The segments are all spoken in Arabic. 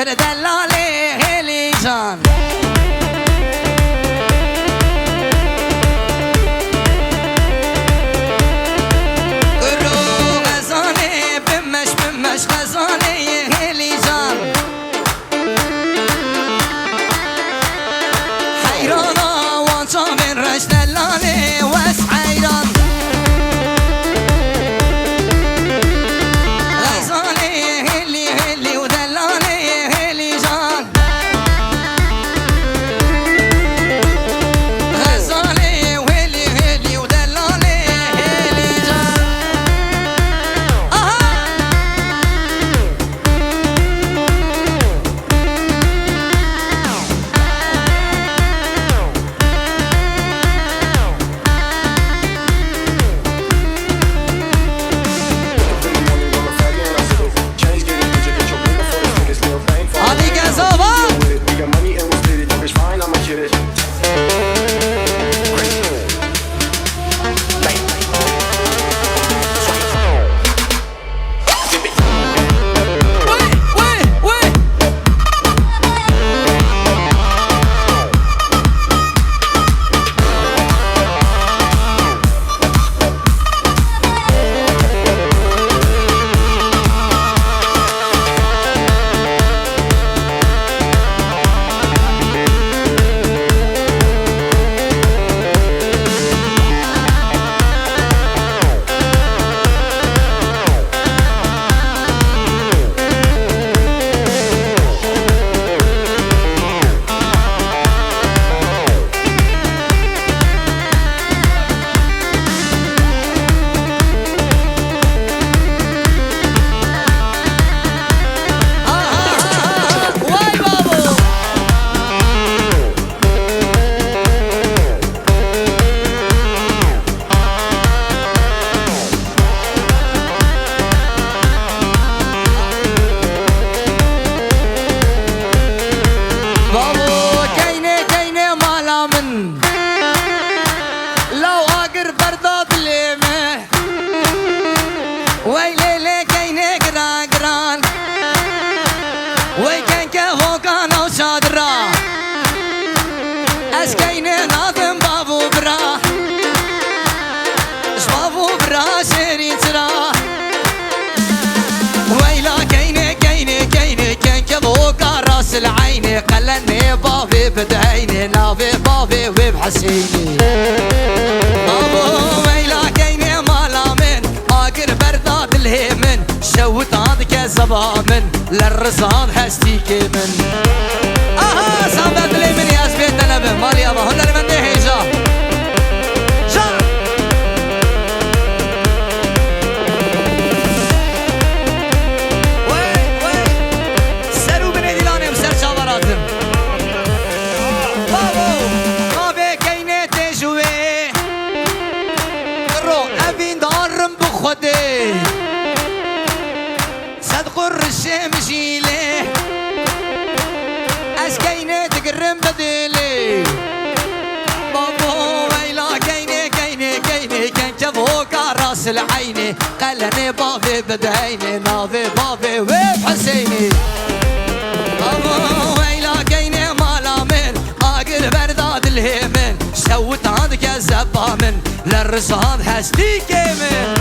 آخر دلالي هلي جان قرو غزاني بمش بمش غزاني هلي جان حيرانا وانشا من رش دلالي وس حيران العيني قلني بابي بدعيني نافي بابي وبحسيني ابو ويلا كيني مالا من اقر برداد الهيمن شوت عندك زبامن للرزان هستيكي من صابت لي من ياس بيت نبي مريم هنر من دهيجا صدق الرشام جيلي اسكيني تقرم بديلي بابو ويلا كيني كيني كيني كان كفوك راس العيني قلني بابي بدعيني نافي بابي وبحسيني بابو ويلا كيني مالا من اقر برداد الهيمن شوت عندك الزبامن للرصاد هستيكي من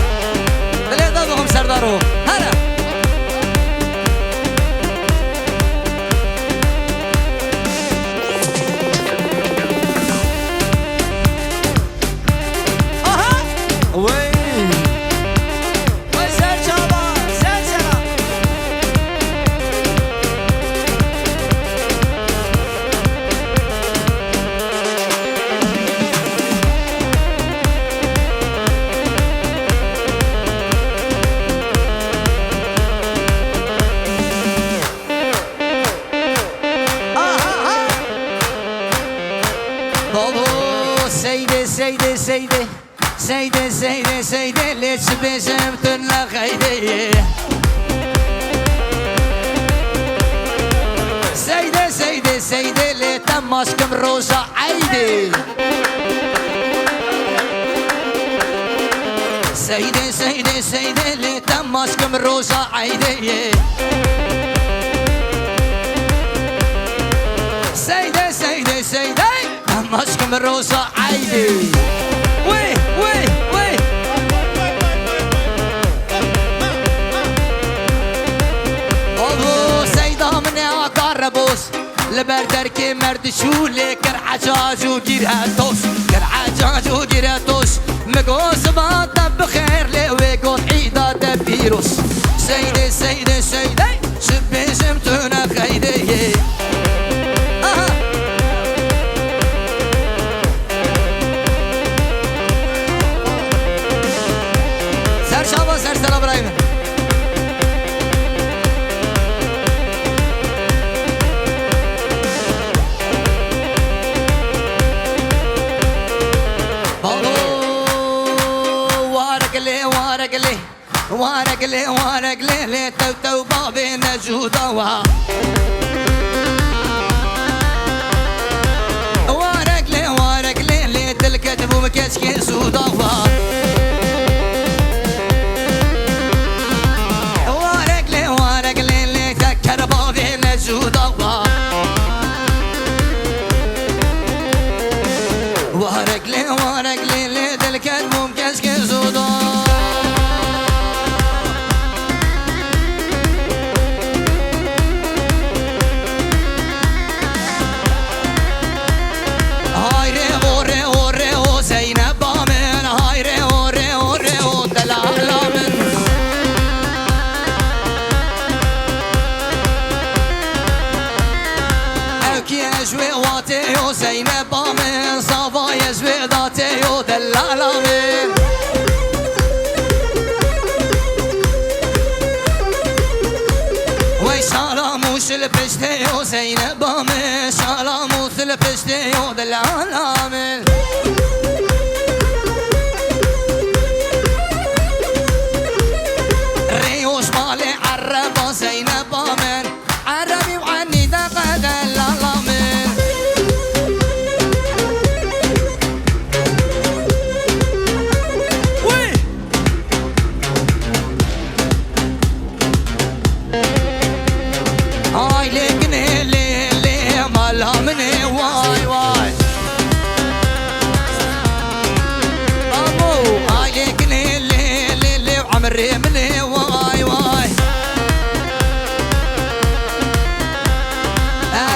اللي ضدهم سردارو هلا سيدي سيدي سيدي ليش بجمت لغيدي سيدي سيدي سيدي لي تماشكم روجا عيدي سيدي سيدي سيدي لي تماشكم روجا عيدي سيدي سيدي سيدي مشكم الروسة عيدي وي وي وي أبو سيدة من أقربوس لبردركي مرد شولي كرعجاج وجيرها توس كرعجاج وجيرها توس مقوس باطب بخير لي ويقول عيدة دبيروس سيدي سيدي سيدي شبي شمتونا خيدي سر شابا سر سلام برايم وارقلي وارقلي لي تو بابي نجودا وارقلي وارقلي لي تلكت بو مكشكي سودا وارقلي وارقلي لي تكر بابي نجودا وارقلي وارقلي لي تلكت بو مكشكي سودا زينب من صفا يزوي ذاتي ودلال من وي شالاموش البشتي وزينب من شالاموش البشتي ودلال من ريوش مالي عربة زينب من عربي وعني دقا دلال من ريمني واي واي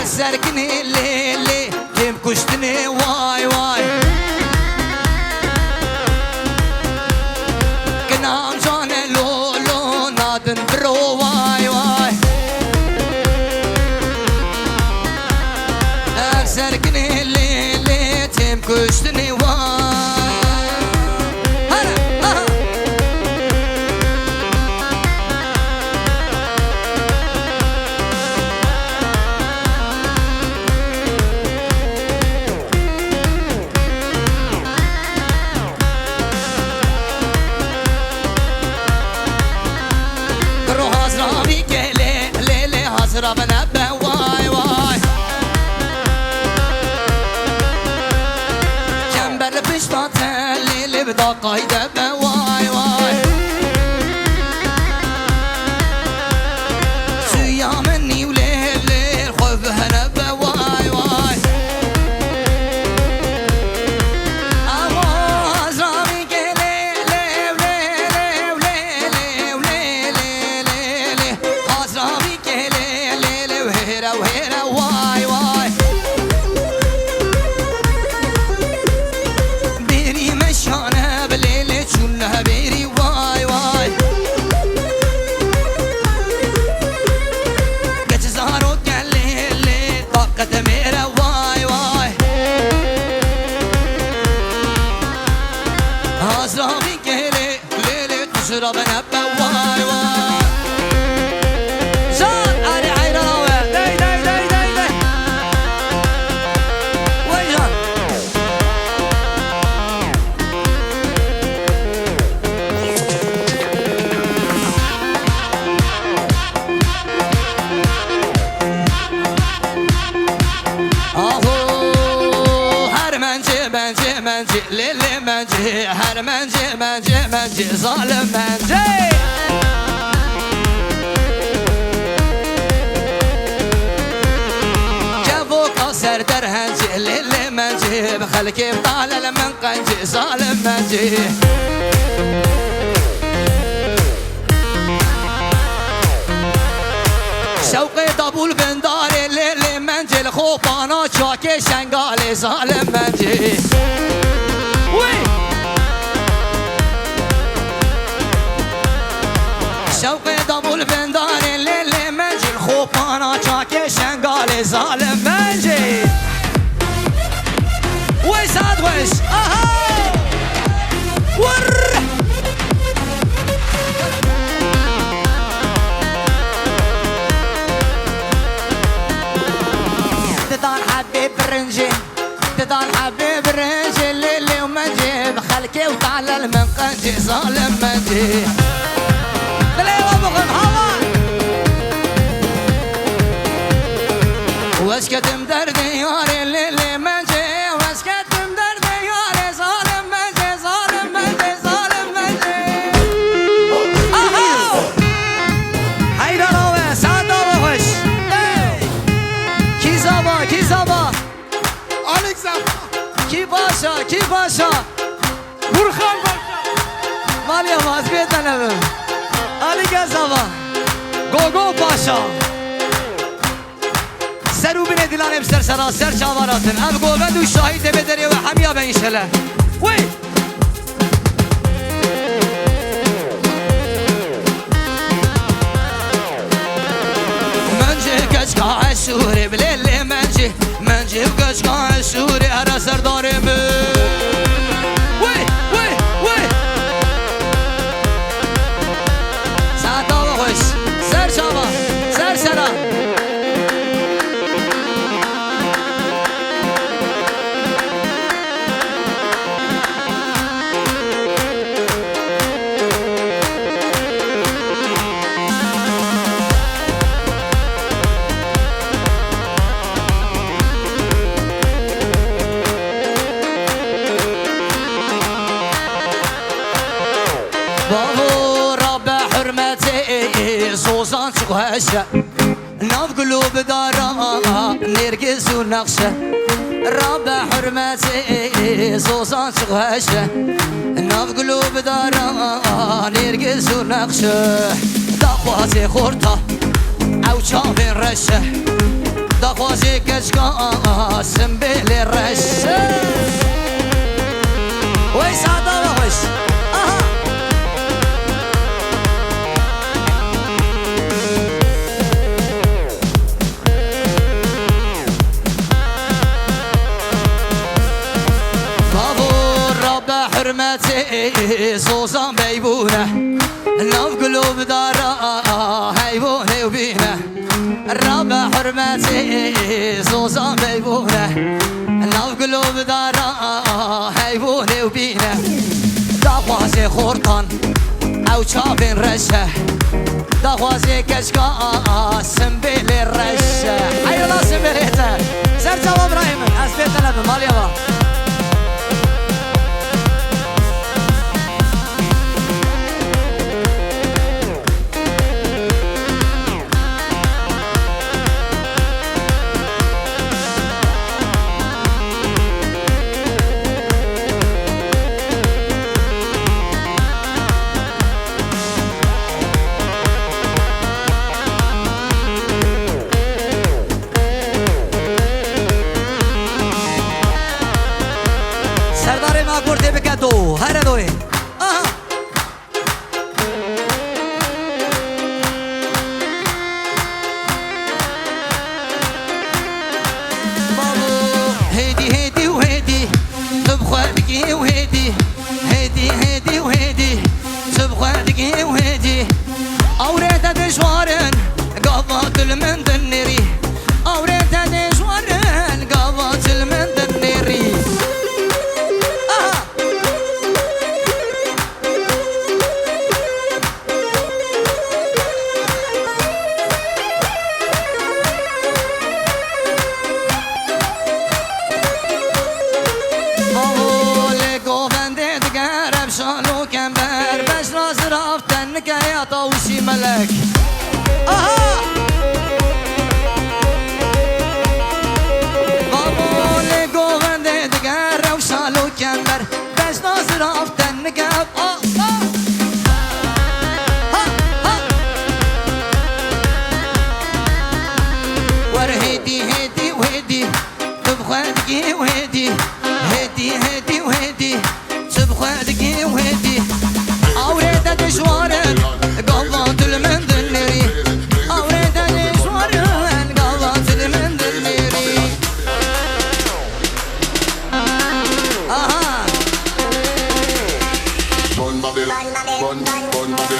أسركني ليلي كيم كشتني واي واي كنا مجان لولو نادن برو واي واي أسركني ليلي كيم كشتني واي بنبه واي واي جنبر بشطة اللي بدا قايدة واي واي سويا مني وليل خوف هنبه واي واي أبو أزرامي كلي لي وليلي وليلي وليلي أزرامي كلي وهيرا وهيرا واي واي بيري مشانها بالليل تشونها بيري واي واي قد زهروا كالليل طاقة ميرا واي واي أزرامي كهلي ليلي تشرب نبا واي واي منجي للي منجي هر منجي منجي منجي ظالم منجي كفو قاسة خلكي بطالة من قنجي ظالم منجي شوقي طابول بنداري اللي منجي الخوفانا شاكي شنقالي ظالم منجي وي شوقي طابول بنداري اللي منجي الخوفانا شاكي شنقالي ظالم منجي وي سعد وش اها ور تضل حبيب برنجي تضل حبيب برنجي اللي ومنجي بخلكي وتعلل من قنجي ظالم منجي بليوة بغم هوا واسكت مدرد ياري اللي منجي واسكت مدرد ياري ظالم منجي ظالم منجي ظالم منجي اهو هيدا روي سعد وخش کی زبا کی زبا آلیک زبا کی باشا برخان باشا مالیا باز بیتنم علی زبا گوگو باشا سرو بینه دیلان ام سر سر چاوراتن ام گوبند و شاهید بدری و همیا به انشالله وی كشكا السوري بليلي منجي وكشكا السوري أنا سرداري وي وي وي ساعتا وخش سر شابا سر سرا بابو رب حرمتي صوصان شوهشة ناف قلوب دارا نرقز ونقشة رب حرمتي صوصان شوهشة ناف قلوب دارا نرقز ونقشة دخوازي خورتا او شابين رشة دخوازي كشكا سنبيل الرشة ويسعد وخش حرمتي صوصان بيبونه ناف قلوب دارا هيبونه وبينه الرب حرمتي صوصان بيبونه ناف قلوب دارا هيبونه وبينه دخوازي خورطان او شابين رشه دخوازي كشكا سنبيل الرشه حي الله سنبيليته سر جواب ابراهيم اسبيت لبن ماليبا سرداری ما کرده بکن دو هر دوی آها بابو هيدي وهيدي تبخوادكي وهيدي هيدي وهيدي تبخوادكي وهيدي أوريتا دشوارن قضات المن دنيري أوريتا دشوارن قضات المن دنيري يا طوشي ملك اها بابو لي قوغن دي دقار bun body, bun body.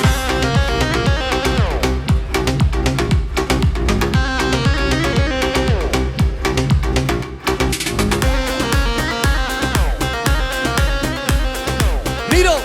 Miro.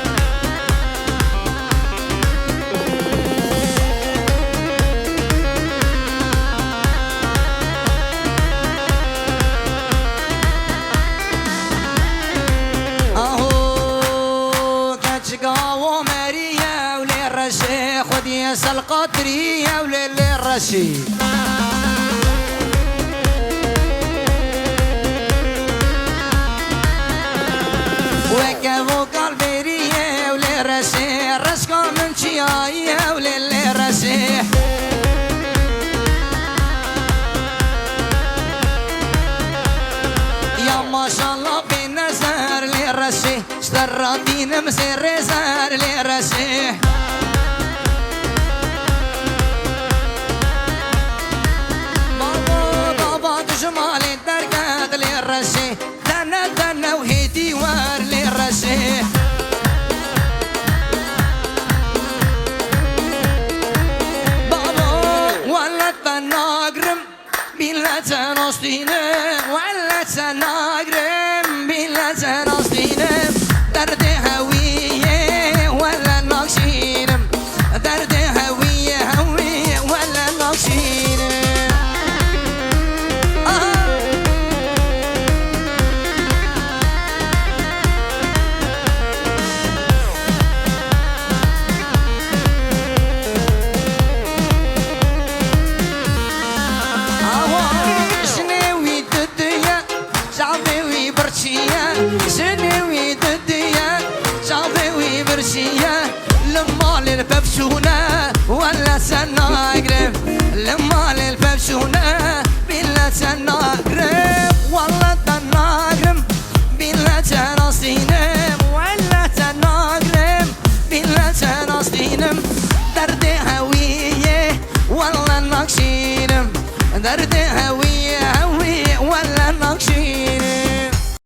وماريا ولي الرشي خذ ياس القطرية ولي الرشي وكفو قلبيرية ولي الرشي الرشقة من شياية ولي الرشي يا ما شاء الله بالنزار للرشي اشتراتين مسير زار للرشي بابا جمال الدرقات للرشي دنا وهيدي وار للرشي بابا ولا تناقرم بلا تناصتينم ولا تناقرم بلا تناصتينم درد هوية ولا ناقشينم درد هوية ولا ناقشينم شنوي الدنيا شعبي وبرشية شنوي الدنيا شعبي وبرشية لما للفبشونة ولا سناقرب لما للفبشونة بلا سناقرب